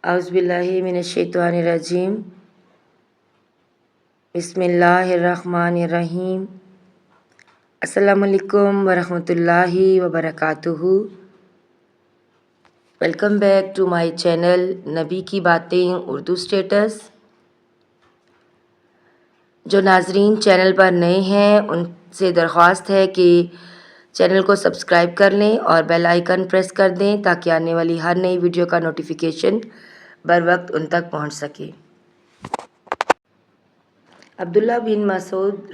औज़ुबिल्लाहि मिनश्शैतानिर्रजीम। बिस्मिल्लाहिर्रहमानिर्रहीम। अस्सलामुअलैकुम वरहमतुल्लाहि वबरकातुहू। Welcome back to my channel नबी की बातें उर्दू स्टेटस। जो नाजरीन चैनल पर नए हैं उनसे दरख्वास्त है कि चैनल को सब्सक्राइब कर लें और बेल आइकन प्रेस कर दें ताकि आने वाली हर नई वीडियो का नोटिफिकेशन बर वक्त उन तक पहुंच सके। अब्दुल्ला बिन मसूद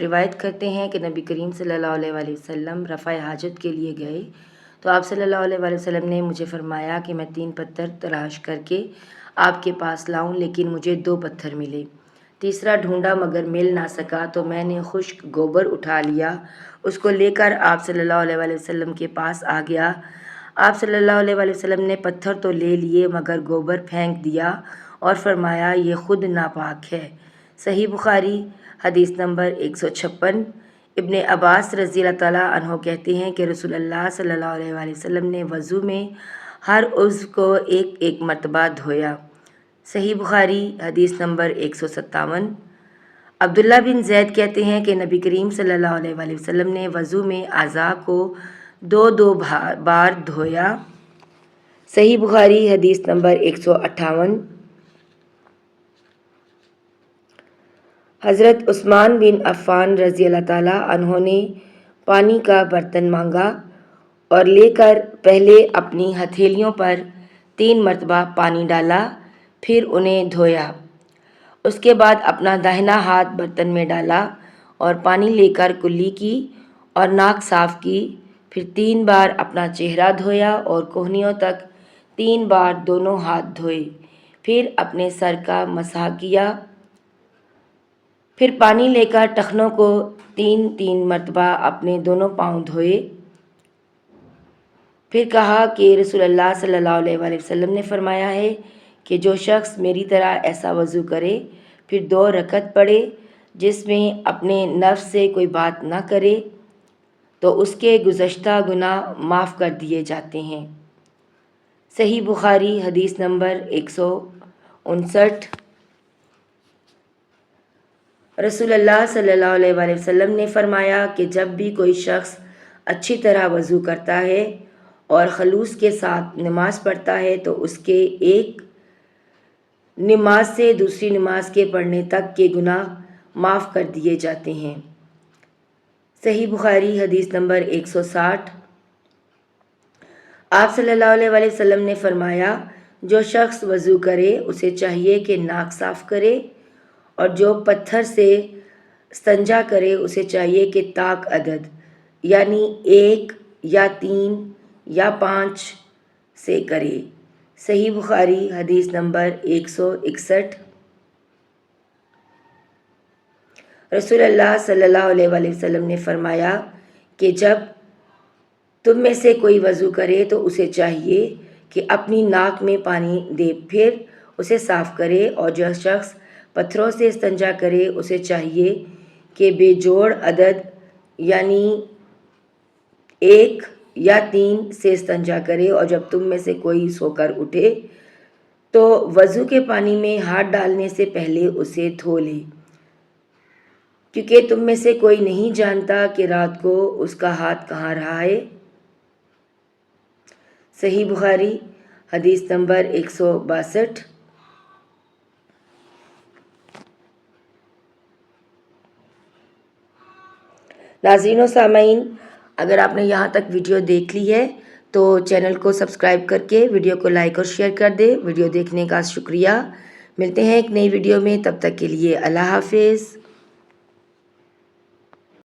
रिवायत करते हैं कि नबी करीम सल्लल्लाहु अलैहि वसल्लम रफ़ा हाजत के लिए गए तो आप सल्लल्लाहु अलैहि वसल्लम ने मुझे फरमाया कि मैं 3 पत्थर तलाश करके आपके पास लाऊं, लेकिन मुझे 2 पत्थर मिले। तीसरा ढूंढा मगर मिल ना सका तो मैंने खुश्क गोबर उठा लिया, उसको लेकर आप सल्लल्लाहु अलैहि वसल्लम के पास आ गया। आप सल्लल्लाहु अलैहि वसल्लम ने पत्थर तो ले लिए मगर गोबर फेंक दिया और फरमाया ये खुद नापाक है। सही बुखारी हदीस नंबर 156। इब्ने अब्बास रज़ी अल्लाह ताला अन्हो कहते हैं कि रसूलुल्लाह सल्लल्लाहु अलैहि वसल्लम ने वज़ू में हर उज़्व को एक एक मरतबा धोया। सही बुखारी हदीस नंबर 157। अब्दुल्ला बिन ज़ैद कहते हैं कि नबी करीम सल्लल्लाहु अलैहि वसल्लम ने वज़ू में आज़ा को 2-2 बार धोया। सही बुखारी हदीस नंबर 158। हज़रत उस्मान बिन अफ़्फ़ान रज़ी अल्लाह ताला अन्हों ने पानी का बर्तन मांगा और लेकर पहले अपनी हथेलियों पर 3 मरतबा पानी डाला, फिर उन्हें धोया। उसके बाद अपना दाहिना हाथ बर्तन में डाला और पानी लेकर कुल्ली की और नाक साफ़ की। फिर 3 बार अपना चेहरा धोया और कोहनियों तक 3 बार दोनों हाथ धोए। फिर अपने सर का मसह किया। फिर पानी लेकर टखनों को 3-3 मरतबा अपने दोनों पाँव धोए। फिर कहा कि रसूलुल्लाह सल्लल्लाहु अलैहि वसल्लम ने फरमाया है कि जो शख्स मेरी तरह ऐसा वज़ू करे फिर 2 रकत पढ़े जिसमें अपने नफ्स से कोई बात ना करे तो उसके गुज़श्ता गुनाह माफ़ कर दिए जाते हैं। सही बुखारी हदीस नंबर 159। रसूलुल्लाह सल्लल्लाहु अलैहि वसल्लम ने फरमाया कि जब भी कोई शख्स अच्छी तरह वज़ू करता है और खलूस के साथ नमाज़ पढ़ता है तो उसके एक नमाज से दूसरी नमाज के पढ़ने तक के गुनाह माफ़ कर दिए जाते हैं। सही बुखारी हदीस नंबर 160। आप सल्लल्लाहु अलैहि वसल्लम ने फरमाया जो शख्स वज़ू करे उसे चाहिए कि नाक साफ़ करे और जो पत्थर से इस्तंजा करे उसे चाहिए कि ताक अदद यानी 1 या 3 या 5 से करे। सही बुखारी हदीस नंबर 161। रसूलुल्लाह सल्लल्लाहु अलैहि वसल्लम ने फरमाया कि जब तुम में से कोई वज़ू करे तो उसे चाहिए कि अपनी नाक में पानी दे फिर उसे साफ़ करे और जो शख्स पत्थरों से इस्तंजा करे उसे चाहिए कि बेजोड़ अदद यानी 1 या 3 से इस्तंजा करे और जब तुम में से कोई सोकर उठे तो वज़ू के पानी में हाथ डालने से पहले उसे धो ले, क्योंकि तुम में से कोई नहीं जानता कि रात को उसका हाथ कहाँ रहा है। सही बुखारी हदीस नंबर 162। नाज़रीन व सामईन, अगर आपने यहाँ तक वीडियो देख ली है तो चैनल को सब्सक्राइब करके वीडियो को लाइक और शेयर कर दे। वीडियो देखने का शुक्रिया। मिलते हैं एक नई वीडियो में, तब तक के लिए अल्लाह हाफिज़।